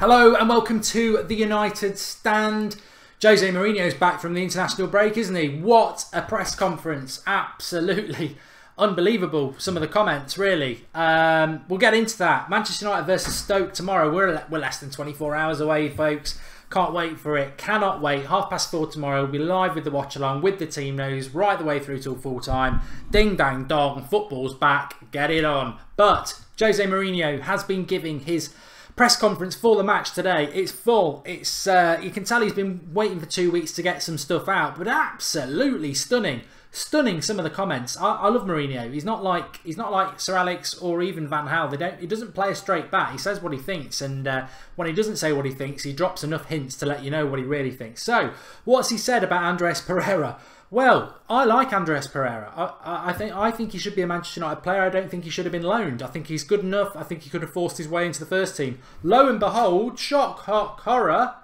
Hello and welcome to the United Stand. Jose Mourinho's back from the international break, isn't he? What a press conference. Absolutely unbelievable. Some of the comments, really. We'll get into that. Manchester United versus Stoke tomorrow. We're less than 24 hours away, folks. Can't wait for it. Cannot wait. 4:30 tomorrow. We'll be live with the watch along with the team news right the way through till full time. Ding dang dong. Football's back. Get it on. But Jose Mourinho has been giving his press conference for the match today. It's full. It's you can tell he's been waiting for 2 weeks to get some stuff out, but absolutely stunning. Stunning, some of the comments. I love Mourinho. He's not like Sir Alex or even Van Gaal. He doesn't play a straight bat. He says what he thinks, and when he doesn't say what he thinks, he drops enough hints to let you know what he really thinks. So, what's he said about Andreas Pereira? Well, I like Andreas Pereira. I think he should be a Manchester United player. I don't think he should have been loaned. I think he's good enough. I think he could have forced his way into the first team. Lo and behold, shock, horror.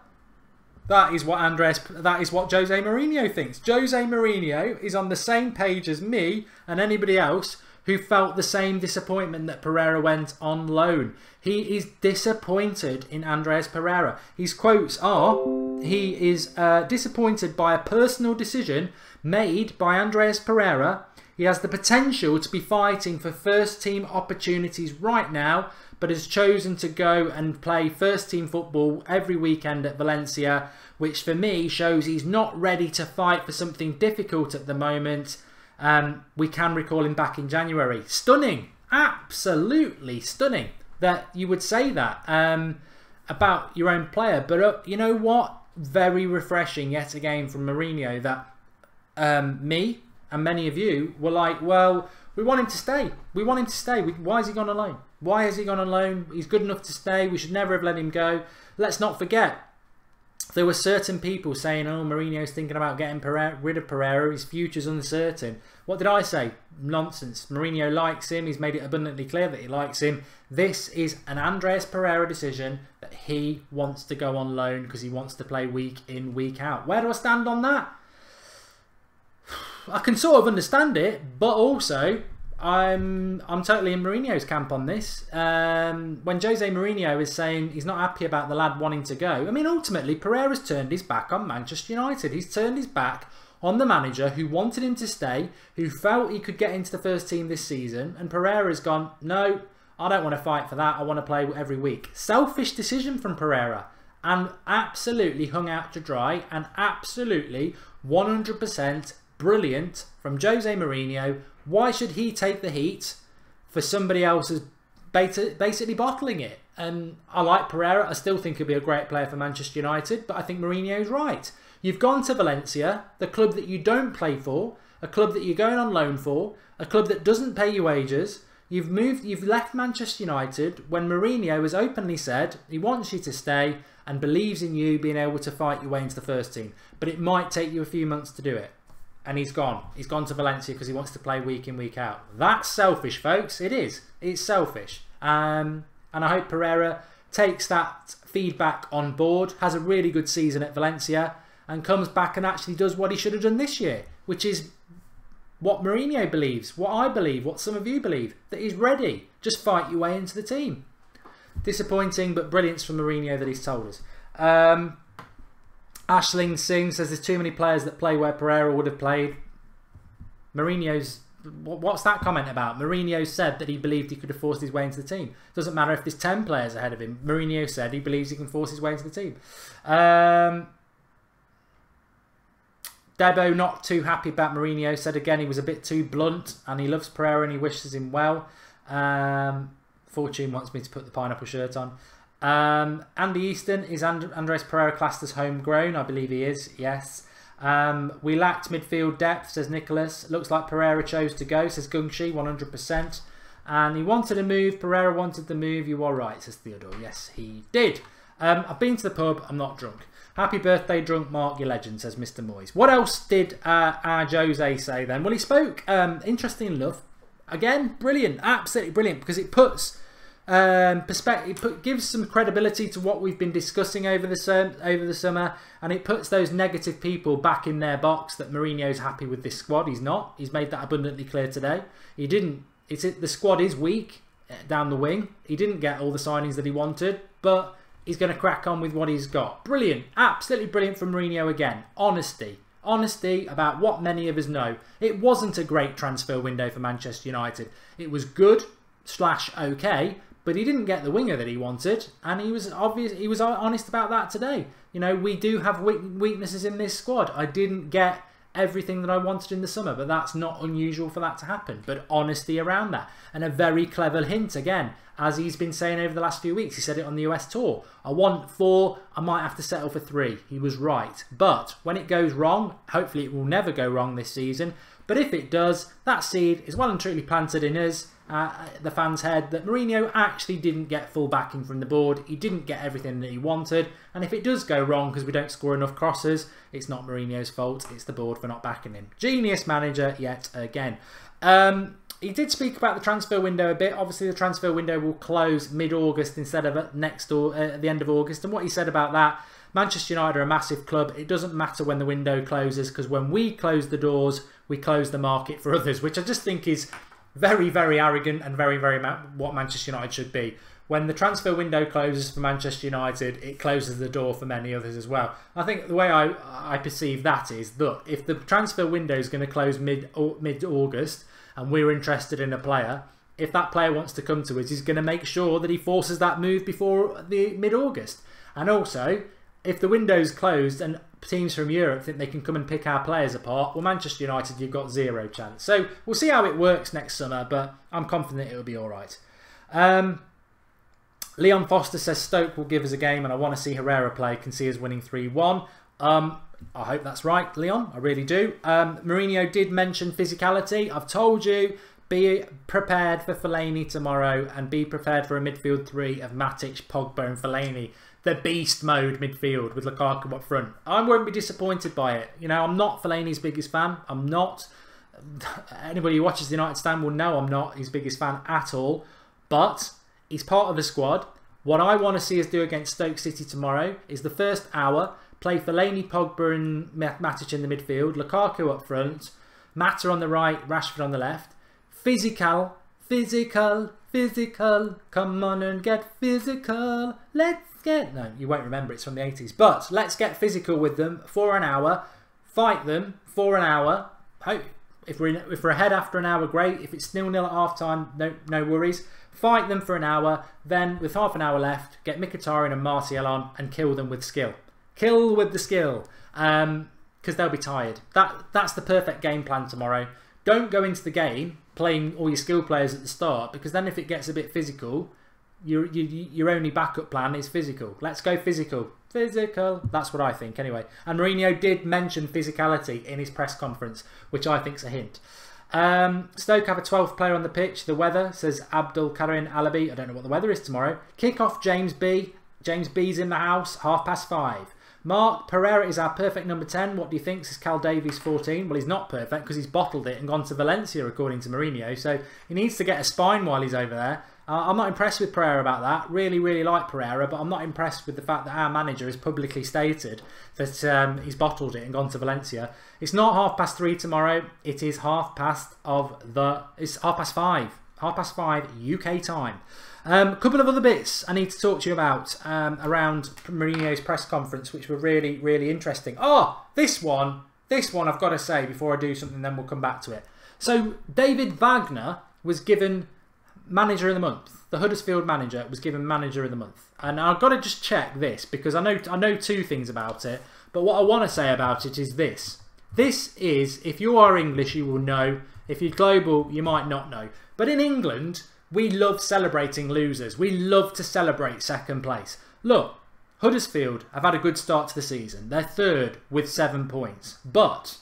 That is what Jose Mourinho thinks. Jose Mourinho is on the same page as me and anybody else who felt the same disappointment that Pereira went on loan. He is disappointed in Andreas Pereira. His quotes are, he is disappointed by a personal decision made by Andreas Pereira. He has the potential to be fighting for first team opportunities right now, but has chosen to go and play first team football every weekend at Valencia, which for me shows he's not ready to fight for something difficult at the moment. We can recall him back in January. Stunning, absolutely stunning that you would say that about your own player. But you know what? Very refreshing yet again from Mourinho that me and many of you were like, well, we want him to stay. We want him to stay. Why has he gone on loan? Why has he gone on loan? He's good enough to stay. We should never have let him go. Let's not forget, there were certain people saying, oh, Mourinho's thinking about getting rid of Pereira. His future's uncertain. What did I say? Nonsense. Mourinho likes him. He's made it abundantly clear that he likes him. This is an Andreas Pereira decision that he wants to go on loan because he wants to play week in, week out. Where do I stand on that? I can sort of understand it, but also I'm totally in Mourinho's camp on this. When Jose Mourinho is saying he's not happy about the lad wanting to go, I mean, ultimately Pereira's turned his back on Manchester United. He's turned his back on the manager who wanted him to stay, who felt he could get into the first team this season, and Pereira's gone, no, I don't want to fight for that. I want to play every week. Selfish decision from Pereira, and absolutely hung out to dry, and absolutely 100% brilliant from Jose Mourinho. Why should he take the heat for somebody else's basically bottling it? And I like Pereira. I still think he'll be a great player for Manchester United, but I think Mourinho's right. You've gone to Valencia, the club that you don't play for, a club that you're going on loan for, a club that doesn't pay you wages. You've left Manchester United when Mourinho has openly said he wants you to stay and believes in you being able to fight your way into the first team. But it might take you a few months to do it. And he's gone. He's gone to Valencia because he wants to play week in, week out. That's selfish, folks. It is. It's selfish. And I hope Pereira takes that feedback on board, has a really good season at Valencia, and comes back and actually does what he should have done this year, which is what Mourinho believes, what I believe, what some of you believe, that he's ready. Just fight your way into the team. Disappointing, but brilliance from Mourinho that he's told us. Ashling Singh says there's too many players that play where Pereira would have played. Mourinho's... What's that comment about? Mourinho said that he believed he could have forced his way into the team. Doesn't matter if there's 10 players ahead of him. Mourinho said he believes he can force his way into the team. Debo, not too happy about Mourinho, said again he was a bit too blunt and he loves Pereira and he wishes him well. Fortune wants me to put the pineapple shirt on. Andy Easton, is Andres Pereira classed as homegrown? I believe he is, yes. We lacked midfield depth, says Nicholas. Looks like Pereira chose to go, says Gungshi, 100%. And he wanted a move, Pereira wanted the move. You are right, says Theodore. Yes, he did. I've been to the pub, I'm not drunk. Happy birthday, drunk Mark, you legend, says Mr. Moyes. What else did our Jose say then? Well, he spoke, interesting enough. Again, brilliant, absolutely brilliant, because it puts... perspective, gives some credibility to what we've been discussing over the summer, and it puts those negative people back in their box that Mourinho's happy with this squad. He's not. He's made that abundantly clear today. He didn't. The squad is weak down the wing. He didn't get all the signings that he wanted, but he's going to crack on with what he's got. Brilliant. Absolutely brilliant from Mourinho again. Honesty. Honesty about what many of us know. It wasn't a great transfer window for Manchester United. It was good / okay, but he didn't get the winger that he wanted, and he was honest about that today. You know, we do have weaknesses in this squad. I didn't get everything that I wanted in the summer, but that's not unusual for that to happen. But honesty around that, and a very clever hint again, as he's been saying over the last few weeks. He said it on the US tour. I want 4, I might have to settle for 3. He was right. But when it goes wrong, hopefully it will never go wrong this season, but if it does, that seed is well and truly planted in us, the fans' head, that Mourinho actually didn't get full backing from the board. He didn't get everything that he wanted, and if it does go wrong because we don't score enough crosses, it's not Mourinho's fault, it's the board for not backing him. Genius manager yet again. He did speak about the transfer window a bit. Obviously, the transfer window will close mid-August instead of at the end of August. And what he said about that, Manchester United are a massive club. It doesn't matter when the window closes, because when we close the doors, we close the market for others, which I just think is very, very arrogant and very, very what Manchester United should be. When the transfer window closes for Manchester United, it closes the door for many others as well. I think the way I perceive that is, look, if the transfer window is going to close mid-August, and we're interested in a player, if that player wants to come to us, he's going to make sure that he forces that move before the mid-August. And also, if the window's closed and teams from Europe think they can come and pick our players apart, well, Manchester United, you've got 0 chance. So we'll see how it works next summer, but I'm confident it'll be all right. Leon Foster says Stoke will give us a game, and I want to see Pereira play. Can see us winning 3-1. I hope that's right, Leon. I really do. Mourinho did mention physicality. I've told you, be prepared for Fellaini tomorrow, and be prepared for a midfield 3 of Matic, Pogba and Fellaini. The beast mode midfield with Lukaku up front. I won't be disappointed by it. You know, I'm not Fellaini's biggest fan. I'm not. Anybody who watches the United stand will know I'm not his biggest fan at all. But he's part of the squad. What I want to see us do against Stoke City tomorrow is the first hour, play Fellaini, Pogba and Matic in the midfield, Lukaku up front, Mata on the right, Rashford on the left. Physical, physical, physical, come on and get physical. Let's get... No, you won't remember, it's from the 80s. But let's get physical with them for an hour, fight them for an hour. If we're ahead after an hour, great. If it's 0-0 at half-time, no worries. Fight them for an hour, then with half an hour left, get Mkhitaryan and Martial on and kill them with skill. Kill with the skill, because they'll be tired. That's the perfect game plan tomorrow. Don't go into the game playing all your skill players at the start, because then if it gets a bit physical, your only backup plan is physical. Let's go physical. Physical. That's what I think anyway. And Mourinho did mention physicality in his press conference, which I think's a hint. Stoke have a 12th player on the pitch. The weather, says Abdul Karim Alabi. I don't know what the weather is tomorrow. Kick-off James B. James B's in the house, 5:30. Mark, Pereira is our perfect number 10. What do you think? Says Cal Davies 14. Well, he's not perfect because he's bottled it and gone to Valencia, according to Mourinho. So he needs to get a spine while he's over there. I'm not impressed with Pereira about that. Really, really like Pereira, but I'm not impressed with the fact that our manager has publicly stated that he's bottled it and gone to Valencia. It's not 3:30 tomorrow. It is 5:30. It's 5:30. 5:30 UK time. A couple of other bits I need to talk to you about around Mourinho's press conference, which were really, really interesting. Oh, this one I've got to say before I do something, then we'll come back to it. So David Wagner was given Manager of the Month. The Huddersfield manager was given Manager of the Month. And I've got to just check this, because I know 2 things about it. But what I want to say about it is this. This is, if you are English, you will know. If you're global, you might not know. But in England, we love celebrating losers. We love to celebrate second place. Look, Huddersfield have had a good start to the season. They're 3rd with 7 points. But,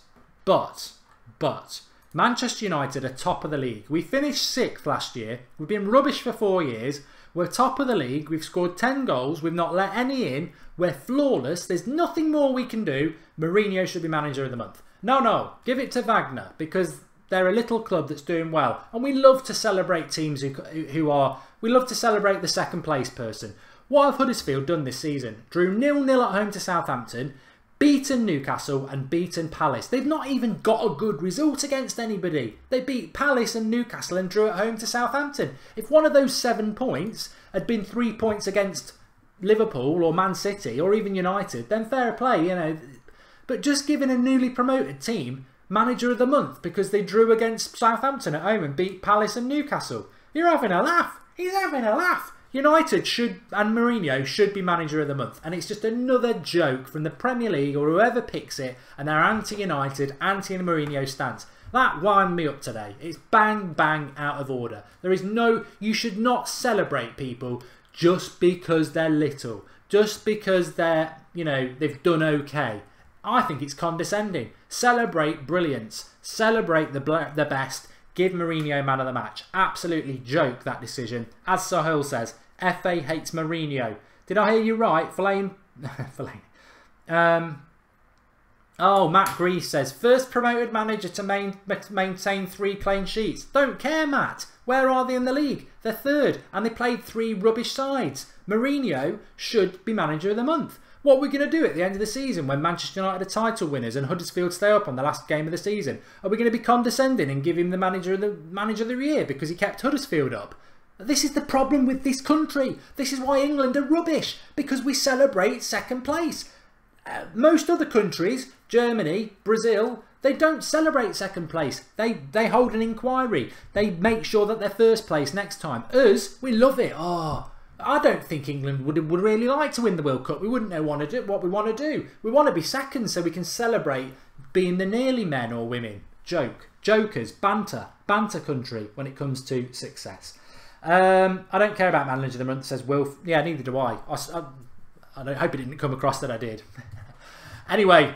Manchester United are top of the league. We finished 6th last year. We've been rubbish for 4 years. We're top of the league. We've scored 10 goals. We've not let any in. We're flawless. There's nothing more we can do. Mourinho should be Manager of the Month. No. Give it to Wagner, because they're a little club that's doing well. And we love to celebrate teams we love to celebrate the second place person. What have Huddersfield done this season? Drew 0-0 at home to Southampton, beaten Newcastle and beaten Palace. They've not even got a good result against anybody. They beat Palace and Newcastle and drew at home to Southampton. If one of those 7 points had been 3 points against Liverpool or Man City or even United, then fair play, you know. But just giving a newly promoted team manager of the month because they drew against Southampton at home and beat Palace and Newcastle. You're having a laugh. He's having a laugh. United should, and Mourinho should be manager of the month. And it's just another joke from the Premier League or whoever picks it and their anti-United, anti-Mourinho stance. That wound me up today. It's bang, bang out of order. There is no, you should not celebrate people just because they're little. Just because they're, you know, they've done okay. I think it's condescending. Celebrate brilliance. Celebrate the best. Give Mourinho man of the match. Absolutely joke, that decision. As Sahil says, FA hates Mourinho. Did I hear you right? Flame. Oh, Matt Grease says, first promoted manager to maintain 3 clean sheets. Don't care, Matt. Where are they in the league? They're third, and they played 3 rubbish sides. Mourinho should be manager of the month. What are we going to do at the end of the season when Manchester United are title winners and Huddersfield stay up on the last game of the season? Are we going to be condescending and give him the manager of the year because he kept Huddersfield up? This is the problem with this country. This is why England are rubbish, because we celebrate second place. Most other countries, Germany, Brazil, they don't celebrate second place. They hold an inquiry. They make sure that they're first place next time. Us, we love it. Oh, I don't think England would really like to win the World Cup. We wouldn't know what we want to do. We want to be second so we can celebrate being the nearly men or women. Jokers, banter country when it comes to success. I don't care about manager of the month, says Will. Yeah, neither do I. I hope it didn't come across that I did. Anyway,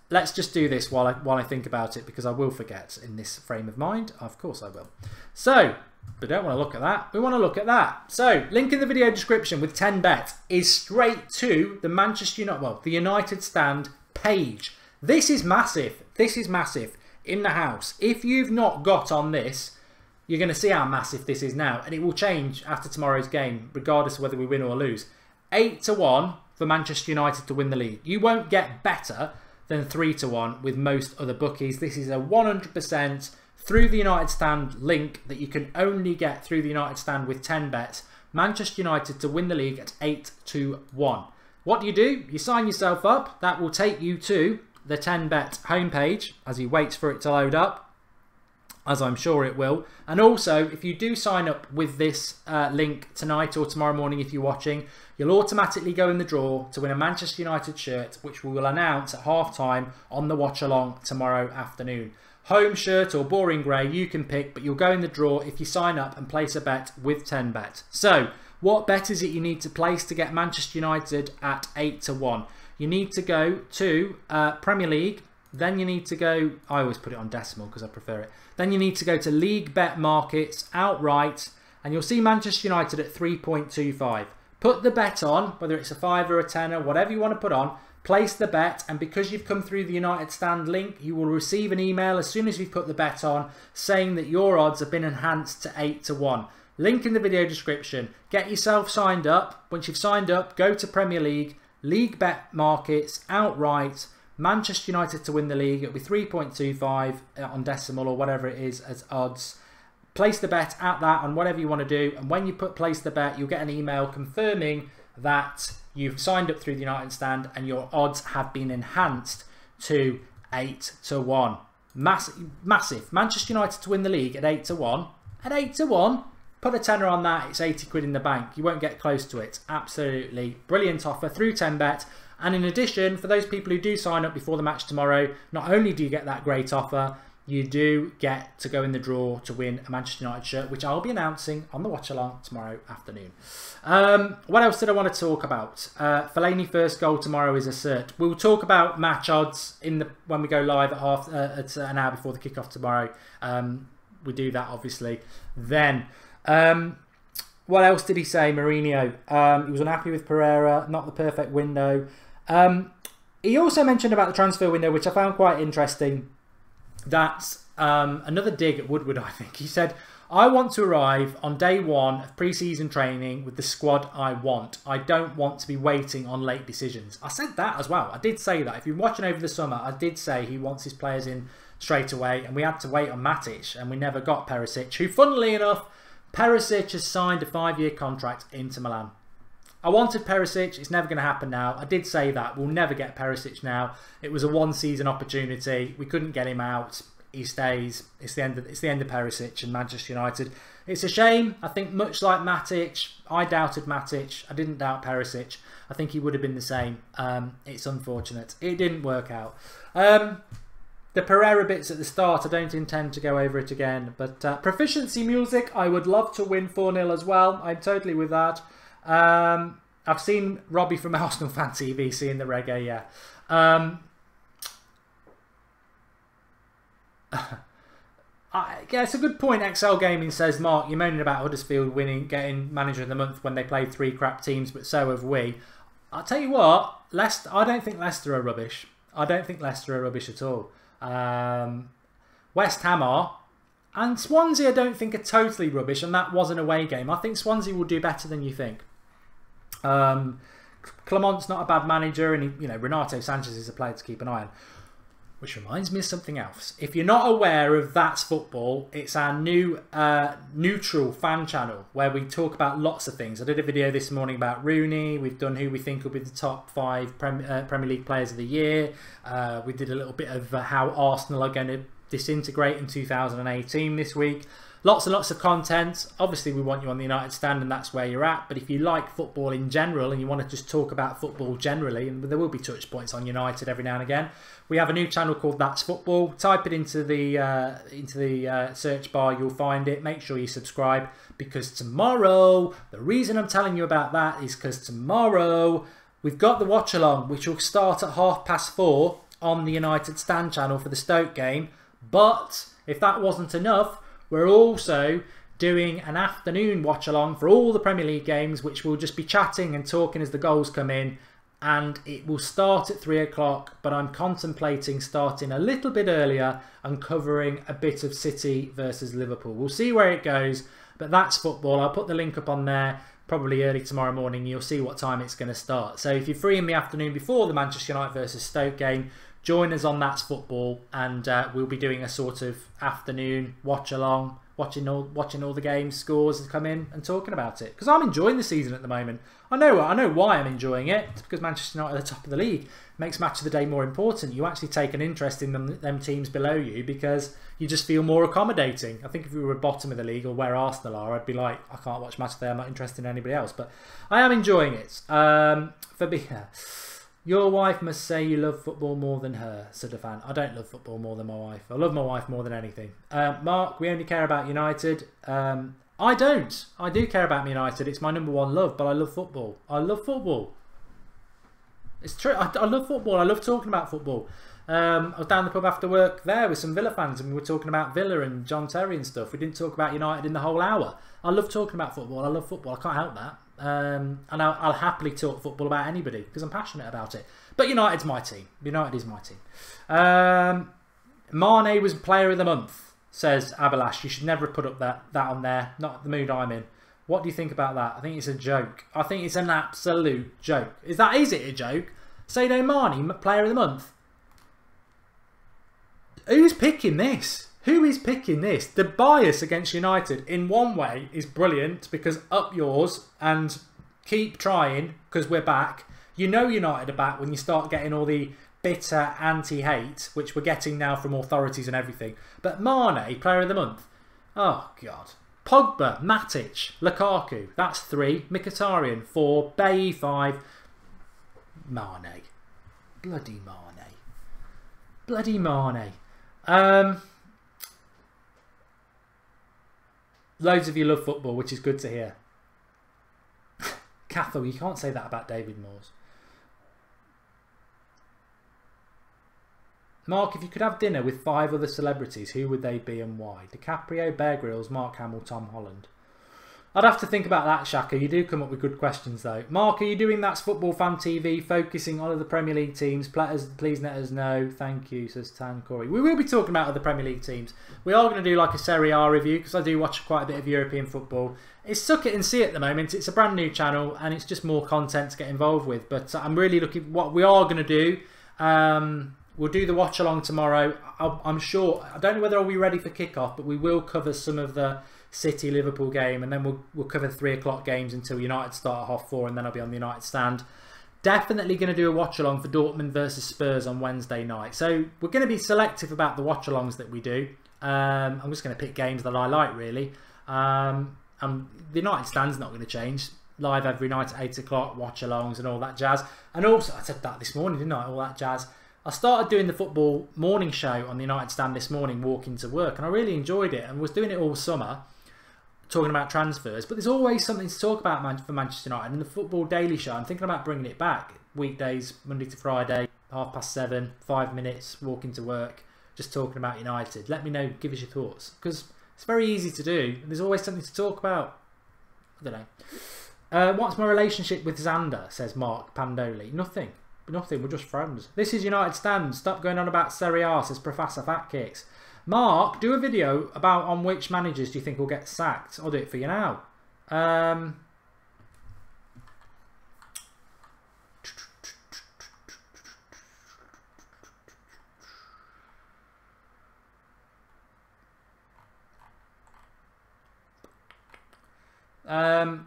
let's just do this while I think about it, because I will forget in this frame of mind. Of course I will. So, we don't want to look at that. We want to look at that. So, link in the video description with 10bet is straight to the Manchester United, well, the United Stand page. This is massive. This is massive in the house. If you've not got on this, you're going to see how massive this is now, and it will change after tomorrow's game, regardless of whether we win or lose. 8-1 for Manchester United to win the league. You won't get better than 3-1 with most other bookies. This is a 100% through the United Stand link that you can only get through the United Stand with 10bet. Manchester United to win the league at 8-1. What do? You sign yourself up. That will take you to the 10bet homepage as he waits for it to load up, as I'm sure it will. And also, if you do sign up with this link tonight or tomorrow morning if you're watching, you'll automatically go in the draw to win a Manchester United shirt, which we will announce at half-time on the watch-along tomorrow afternoon. Home shirt or boring grey, you can pick, but you'll go in the draw if you sign up and place a bet with 10bet. So, what bet is it you need to place to get Manchester United at 8-1? You need to go to Premier League. Then you need to go, I always put it on decimal because I prefer it. Then you need to go to League Bet Markets outright, and you'll see Manchester United at 3.25. Put the bet on, whether it's a 5 or a 10 or whatever you want to put on. Place the bet, and because you've come through the United Stand link, you will receive an email as soon as you've put the bet on saying that your odds have been enhanced to 8-1. Link in the video description. Get yourself signed up. Once you've signed up, go to Premier League, League Bet Markets outright. Manchester United to win the league. It'll be 3.25 on decimal or whatever it is as odds. Place the bet at that on whatever you want to do, and when you place the bet, you'll get an email confirming that you've signed up through the United Stand and your odds have been enhanced to 8-1. Massive. Manchester United to win the league at 8-1. At 8-1, put a tenner on that. It's 80 quid in the bank. You won't get close to it. Absolutely brilliant offer through 10bet. And in addition, for those people who do sign up before the match tomorrow, not only do you get that great offer, you do get to go in the draw to win a Manchester United shirt, which I'll be announcing on the watch-along tomorrow afternoon. What else did I want to talk about? Fellaini first goal tomorrow is a cert. We'll talk about match odds when we go live at an hour before the kickoff tomorrow. We do that, obviously. Then, what else did he say, Mourinho? He was unhappy with Pereira, not the perfect window. He also mentioned about the transfer window, which I found quite interesting. That's another dig at Woodward, I think. He said, I want to arrive on day 1 of pre-season training with the squad I want. I don't want to be waiting on late decisions. I said that as well. I did say that. If you're watching over the summer, I did say he wants his players in straight away, and we had to wait on Matic, and we never got Perisic, who, funnily enough, Perisic has signed a 5-year contract into Milan. I wanted Perisic. It's never going to happen now. I did say that. We'll never get Perisic now. It was a one-season opportunity. We couldn't get him out. He stays. It's the end of Perisic and Manchester United. It's a shame. I think much like Matic, I doubted Matic. I didn't doubt Perisic. I think he would have been the same. It's unfortunate. It didn't work out. The Pereira bits at the start, I don't intend to go over it again. But proficiency music, I would love to win 4-0 as well. I'm totally with that. I've seen Robbie from Arsenal Fan TV seeing the reggae, yeah. Yeah, it's a good point. XL Gaming says, Mark, you're moaning about Huddersfield winning, getting Manager of the Month when they played 3 crap teams, but so have we. I'll tell you what, Leicester, I don't think Leicester are rubbish. I don't think Leicester are rubbish at all. West Ham are. And Swansea I don't think are totally rubbish, and that was an away game. I think Swansea will do better than you think. Clement's not a bad manager, and Renato Sanchez is a player to keep an eye on. Which reminds me of something else. If you're not aware of That's Football, it's our new neutral fan channel where we talk about lots of things. I did a video this morning about Rooney. We've done who we think will be the top 5 Premier League players of the year. We did a little bit of how Arsenal are going to disintegrate in 2018 this week. Lots and lots of content. Obviously, we want you on the United stand, and that's where you're at. But if you like football in general and you want to just talk about football generally, and there will be touch points on United every now and again, we have a new channel called That's Football. Type it into the search bar, you'll find it. Make sure you subscribe, because tomorrow, the reason I'm telling you about that is because tomorrow we've got the watch along, which will start at 4:30 on the United stand channel for the Stoke game. But if that wasn't enough, we're also doing an afternoon watch along for all the Premier League games, which we'll just be chatting and talking as the goals come in. And it will start at 3 o'clock, but I'm contemplating starting a little bit earlier and covering a bit of City versus Liverpool. We'll see where it goes, but That's Football. I'll put the link up on there probably early tomorrow morning. You'll see what time it's going to start. So if you're free in the afternoon before the Manchester United versus Stoke game, join us on That's Football, and we'll be doing a sort of afternoon watch along, watching all the games, scores come in, and talking about it. Because I'm enjoying the season at the moment. I know why I'm enjoying it. It's because Manchester United are the top of the league. It makes match of the day more important. You actually take an interest in them teams below you because you just feel more accommodating. I think if we were at bottom of the league or where Arsenal are, I'd be like, I can't watch match of the day. I'm not interested in anybody else. But I am enjoying it. For me. Your wife must say you love football more than her, said a fan. I don't love football more than my wife. I love my wife more than anything. Mark, we only care about United. I don't. I do care about United. It's my #1 love, but I love football. I love football. It's true. I love football. I love talking about football. I was down the pub after work there with some Villa fans, and we were talking about Villa and John Terry and stuff. We didn't talk about United in the whole hour. I love talking about football. I love football. I can't help that. And I'll happily talk football about anybody because I'm passionate about it. But United's my team. United is my team. Mane was player of the month, says Abalash. You should never have put up that on there. Not the mood I'm in. What do you think about that? I think it's a joke. I think it's an absolute joke. Is it a joke? Sadio Mane, player of the month. Who's picking this? Who is picking this? The bias against United in one way is brilliant because up yours and keep trying because we're back. You know United are back when you start getting all the bitter anti-hate, which we're getting now from authorities and everything. But Mane, player of the month. Oh, God. Pogba, Matic, Lukaku. That's 3. Mkhitaryan, 4. Bailly, 5. Mane. Bloody Mane. Bloody Mane. Loads of you love football, which is good to hear. Cathal, you can't say that about David Moores. Mark, if you could have dinner with 5 other celebrities, who would they be and why? DiCaprio, Bear Grylls, Mark Hamill, Tom Holland. I'd have to think about that, Shaka. You do come up with good questions, though. Mark, are you doing That's Football Fan TV, focusing on other Premier League teams? Please let us know. Thank you, says Tan Corey. We will be talking about other Premier League teams. We are going to do like a Serie A review, because I do watch quite a bit of European football. It's suck it and see at the moment. It's a brand new channel, and it's just more content to get involved with. But I'm really looking... What we are going to do... we'll do the watch along tomorrow. I'm sure... I don't know whether I'll be ready for kickoff, but we will cover some of the City Liverpool game, and then we'll cover the 3 o'clock games until United start at 4:30, and then I'll be on the United stand. Definitely going to do a watch along for Dortmund versus Spurs on Wednesday night. So we're going to be selective about the watch alongs that we do. I'm just going to pick games that I like, really. And the United stand's not going to change. Live every night at 8 o'clock, watch alongs and all that jazz. And also, I said that this morning, didn't I? All that jazz. I started doing the football morning show on the United stand this morning, walking to work, and I really enjoyed it, and was doing it all summer, talking about transfers. But there's always something to talk about for Manchester United. And the Football Daily Show, I'm thinking about bringing it back. Weekdays, Monday to Friday, 7:30, 5 minutes, walking to work, just talking about United. Let me know, give us your thoughts, because it's very easy to do. There's always something to talk about. I don't know. What's my relationship with Xander, says Mark Pandoli. Nothing, we're just friends. This is United stand. Stop going on about Serie A, says Professor Fatkicks. Mark, do a video about on which managers do you think will get sacked. I'll do it for you now.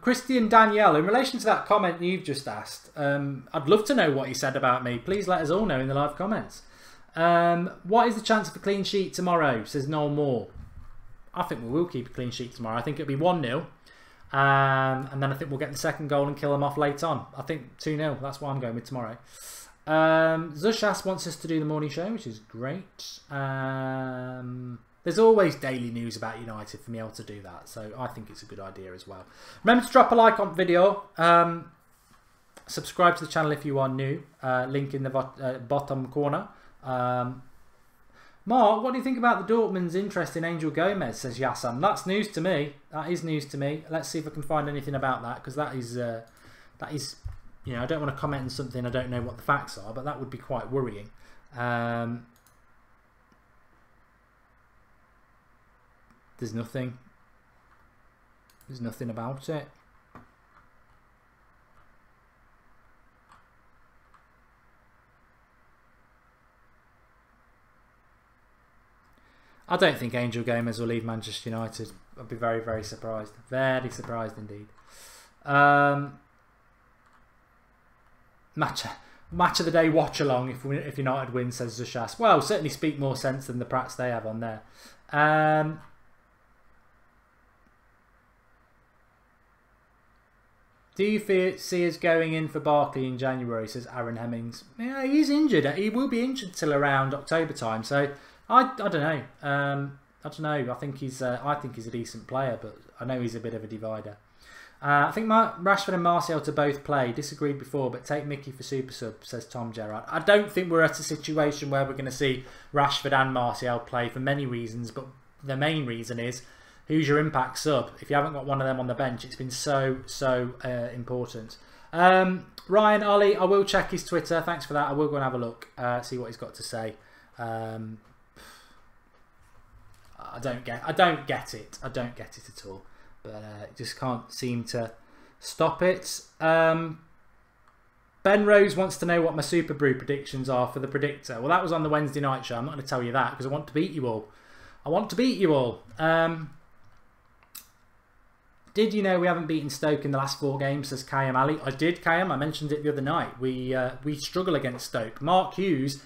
Christian Danielle, in relation to that comment you've just asked, I'd love to know what he said about me. Please let us all know in the live comments. What is the chance of a clean sheet tomorrow, says Noel Moore. I think we will keep a clean sheet tomorrow. I think it'll be 1-0, and then I think we'll get the second goal and kill them off late on. I think 2-0, that's what I'm going with tomorrow. Zushas wants us to do the morning show, which is great. There's always daily news about United for me able to do that, so I think it's a good idea as well. Remember to drop a like on video. Subscribe to the channel if you are new. Link in the bottom corner. Mark, what do you think about the Dortmund's interest in Angel Gomez, says Yassam. That's news to me. That is news to me. Let's see if I can find anything about that, because that is, you know, I don't want to comment on something I don't know what the facts are, but that would be quite worrying. There's nothing. There's nothing about it. I don't think Angel Gomez will leave Manchester United. I'd be very, very surprised. Very surprised indeed. Match of the day watch along if United win, says Zushas. Well, certainly speak more sense than the prats they have on there. Do you see us going in for Barkley in January, says Aaron Hemmings. Yeah, he's injured. He will be injured till around October time. So I don't know. I don't know. I think he's a decent player, but I know he's a bit of a divider. I think Rashford and Martial to both play. Disagreed before, but take Mickey for super sub, says Tom Gerrard. I don't think we're at a situation where we're going to see Rashford and Martial play for many reasons, but the main reason is who's your impact sub. If you haven't got one of them on the bench, it's been so important. Ryan Ollie, I will check his Twitter. Thanks for that. I will go and have a look, see what he's got to say. I don't get it. I don't get it at all. But just can't seem to stop it. Ben Rose wants to know what my Super Brew predictions are for the predictor. Well, that was on the Wednesday night show. I'm not going to tell you that because I want to beat you all. I want to beat you all. Did you know we haven't beaten Stoke in the last 4 games, says Kayam Ali? I did, Kayam. I mentioned it the other night. We struggle against Stoke. Mark Hughes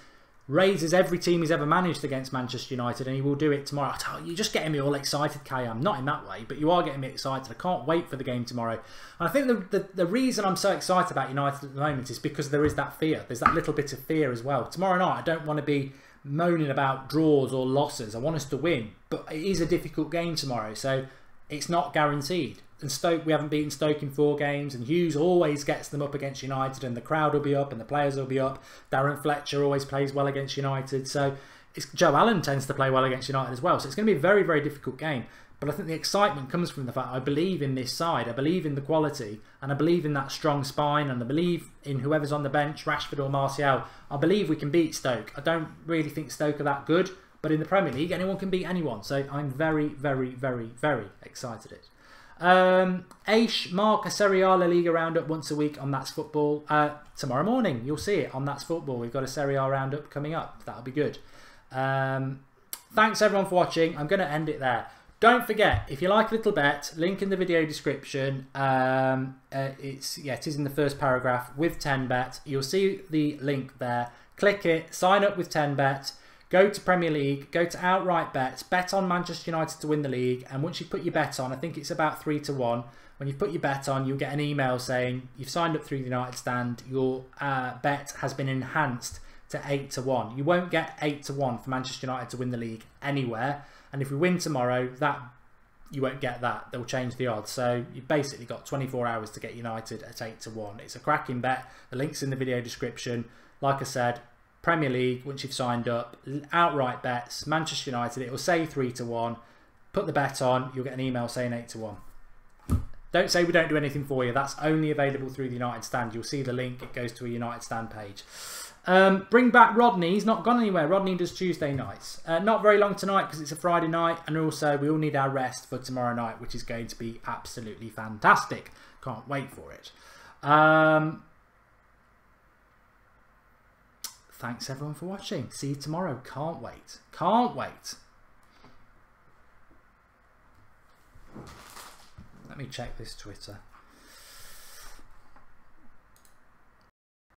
raises every team he's ever managed against Manchester United, and he will do it tomorrow. I tell you, you're just getting me all excited, Kayam. Not in that way, but you are getting me excited. I can't wait for the game tomorrow. And I think the reason I'm so excited about United at the moment is because there is that fear. There's that little bit of fear as well. Tomorrow night, I don't want to be moaning about draws or losses. I want us to win, but it is a difficult game tomorrow, so it's not guaranteed. And Stoke, we haven't beaten Stoke in 4 games, and Hughes always gets them up against United, and the crowd will be up and the players will be up. Darren Fletcher always plays well against United, so Joe Allen tends to play well against United as well, so it's going to be a very, very difficult game. But I think the excitement comes from the fact I believe in this side, I believe in the quality, and I believe in that strong spine, and I believe in whoever's on the bench, Rashford or Martial. I believe we can beat Stoke. I don't really think Stoke are that good, but in the Premier League, anyone can beat anyone, so I'm very, very, very, very excited at it. Aish, Mark, a Serie A La Liga roundup once a week on That's Football. Tomorrow morning, you'll see it on That's Football. We've got a Serie A roundup coming up. That'll be good. Thanks everyone for watching. I'm going to end it there. Don't forget, if you like a little bet, link in the video description. It is in the first paragraph with 10bet. You'll see the link there. Click it, sign up with 10bet, go to Premier League, go to outright bets, bet on Manchester United to win the league, and once you put your bet on, I think it's about 3-1. When you put your bet on, you'll get an email saying you've signed up through the United Stand. Your bet has been enhanced to 8-1. You won't get 8-1 for Manchester United to win the league anywhere. And if we win tomorrow, you won't get that. They'll change the odds. So you've basically got 24 hours to get United at 8-1. It's a cracking bet. The link's in the video description. Like I said, Premier League, once you've signed up, outright bets, Manchester United, it will say 3-1. Put the bet on, you'll get an email saying 8-1. Don't say we don't do anything for you. That's only available through the United Stand. You'll see the link. It goes to a United Stand page. Bring back Rodney. He's not gone anywhere. Rodney does Tuesday nights. Not very long tonight because it's a Friday night. And also we all need our rest for tomorrow night, which is going to be absolutely fantastic. Can't wait for it. Thanks everyone for watching. See you tomorrow. Can't wait. Can't wait. Let me check this Twitter.